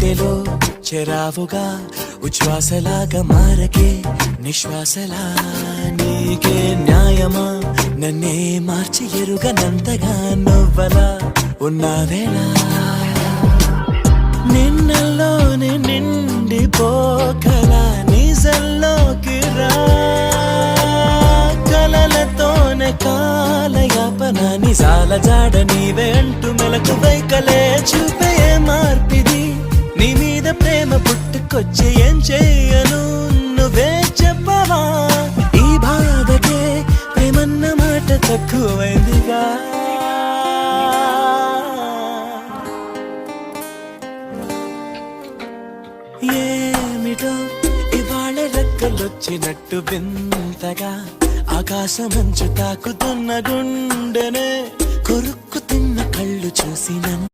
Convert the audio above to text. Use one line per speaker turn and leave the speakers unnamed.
గుండెలో చెరావుగా ఉచ్ఛ్వాసలాగా మారకే నిశ్వాసలా నీకే న్యాయమా నన్నే మార్చి ఎరుగనంతగా నువ్వలా ఉన్నావేలా నిన్నల్లోనే నిండిపోకలా నిజల్లోకి రా కలలతోనే కాలయాపన నిజాల జాడ నీవే అంటూ మెలకు వైకలే చూపే మార్పిది నీ మీద ప్రేమ పుట్టుకొచ్చి ఏం చేయను నువ్వే చెప్పవా ఈ బాధకే ప్రేమన్న మాట తక్కువైందిగా ఏమిటో ఇవాళ రెక్కలొచ్చినట్టు వింతగా ఆకాశమంచు తాకుతున్న గుండెనే కొరుక్కు తిన్న కళ్ళు చూసి నన్ను